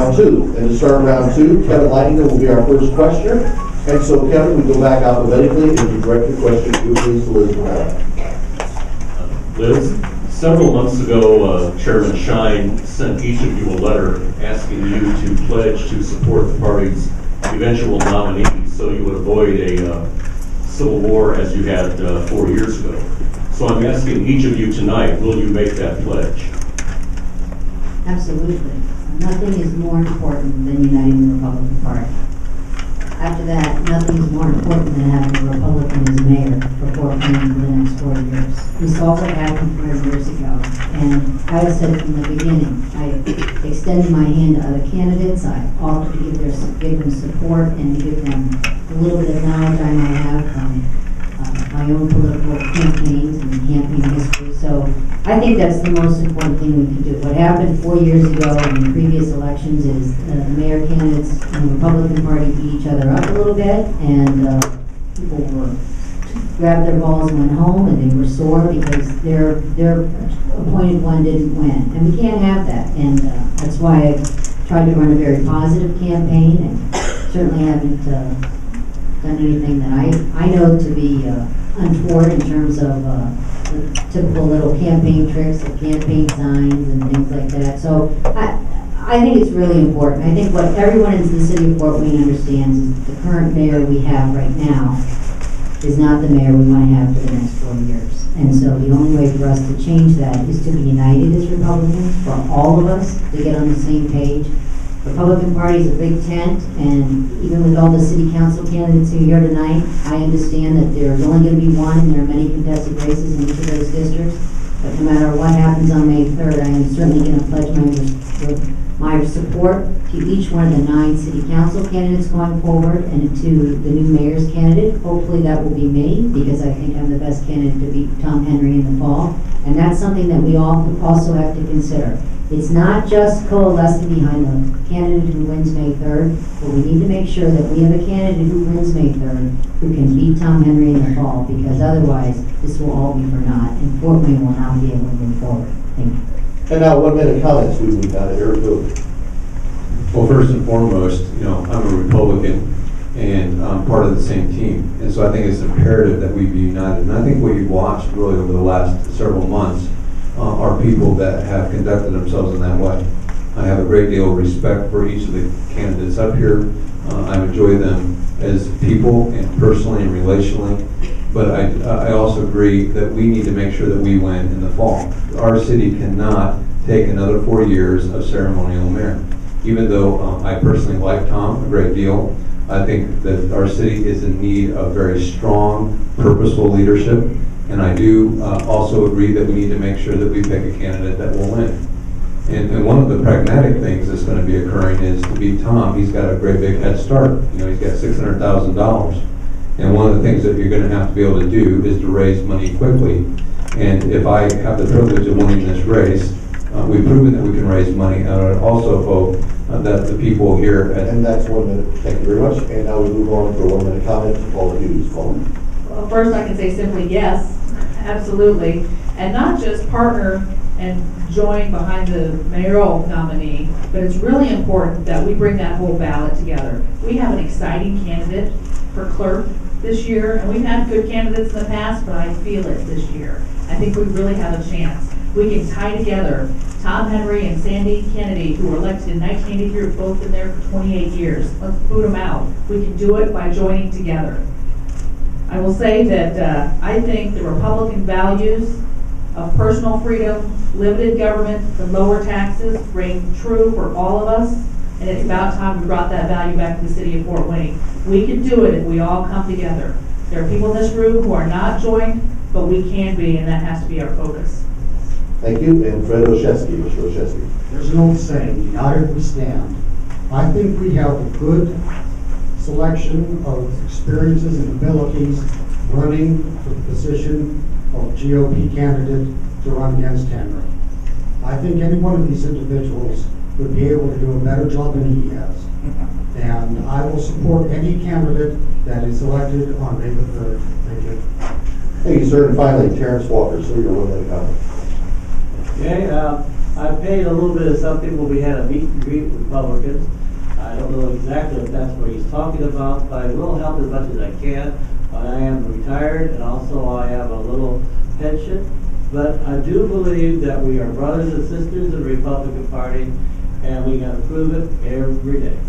round two. And to start round two, Kevin Leininger will be our first questioner. And so, Kevin, we go back alphabetically and you direct your question to please Liz Brown. Liz, several months ago, Chairman Shine sent each of you a letter asking you to pledge to support the party's eventual nominee so you would avoid a civil war as you had 4 years ago. So I'm asking each of you tonight, will you make that pledge? Absolutely. Nothing is more important than uniting the Republican Party. After that, nothing is more important than having a Republican as mayor for 4 terms for the next 4 years. We saw what happened 4 years ago, and I said from the beginning, I extended my hand to other candidates. I offered to give them support and to give them a little bit of knowledge I might have from my own political campaigns and campaign history. So I think that's the most important thing we can do. What happened 4 years ago in the previous elections is the mayor candidates in the Republican Party beat each other up a little bit, and people grabbed their balls and went home, and they were sore because their appointed one didn't win. And we can't have that. And that's why I tried to run a very positive campaign, and certainly haven't done anything that I know to be untoward in terms of the typical little campaign tricks of campaign signs and things like that. So I think it's really important. I think what everyone in the city of Fort Wayne understands is that the current mayor we have right now is not the mayor we want to have for the next 4 years. And so the only way for us to change that is to be united as Republicans, for all of us to get on the same page. The Republican Party is a big tent, and even with all the city council candidates who are here tonight, I understand that there's only going to be one, and there are many contested races in each of those districts. But no matter what happens on May 3rd, I am certainly going to pledge my support to each one of the 9 city council candidates going forward, and to the new mayor's candidate. Hopefully that will be me, because I think I'm the best candidate to beat Tom Henry in the fall. And that's something that we all also have to consider. It's not just coalescing behind the candidate who wins May 3rd, but we need to make sure that we have a candidate who wins May 3rd who can beat Tom Henry in the fall, because otherwise this will all be for naught, and Fort Wayne will not be able to move forward. Thank you. And now 1 minute comments. We move down to Eric Doden. Well, first and foremost, I'm a Republican, and I'm part of the same team. And so I think it's imperative that we be united. And I think what you've watched really over the last several months are people that have conducted themselves in that way. I have a great deal of respect for each of the candidates up here. I enjoy them as people and personally and relationally. But I also agree that we need to make sure that we win in the fall. Our city cannot take another 4 years of ceremonial mayor. Even though I personally like Tom a great deal, I think that our city is in need of very strong, purposeful leadership. And I do also agree that we need to make sure that we pick a candidate that will win. And one of the pragmatic things that's going to be occurring is to beat Tom, he's got a great big head start. He's got $600,000. And one of the things that you're going to have to be able to do is to raise money quickly. And if I have the privilege of winning this race, we've proven that we can raise money. And I also hope that the people here at... And that's 1 minute. Thank you very much. And now we move on for a 1 minute comment to Paula Hughes. Paula. Well, first I can say simply yes, absolutely. And not just partner and join behind the mayoral nominee, but it's really important that we bring that whole ballot together. We have an exciting candidate for clerk this year, and we've had good candidates in the past, but I feel it this year. I think we really have a chance. We can tie together Tom Henry and Sandy Kennedy, who were elected in 1983, have both been there for 28 years. Let's boot them out. We can do it by joining together. I will say that I think the Republican values of personal freedom, limited government, and lower taxes reign true for all of us, and it's about time we brought that value back to the city of Fort Wayne. We can do it if we all come together. There are people in this room who are not joined, but we can be, and that has to be our focus. Thank you. And Fred Osheskie. Mr. Osheskie. There's an old saying, united we stand. I think we have a good selection of experiences and abilities running for the position of GOP candidate to run against Henry. I think any one of these individuals would be able to do a better job than he has. And I will support any candidate that is elected on May the 3rd. Thank you. Thank you, sir. And finally, Terrence Walker. Sir, your 1 minute comment. Okay, I paid a little bit of something when we had a meet and greet with Republicans. I don't know exactly if that's what he's talking about, but I will help as much as I can. I am retired, and also I have a little pension. But I do believe that we are brothers and sisters in the Republican Party, and we got to prove it every day.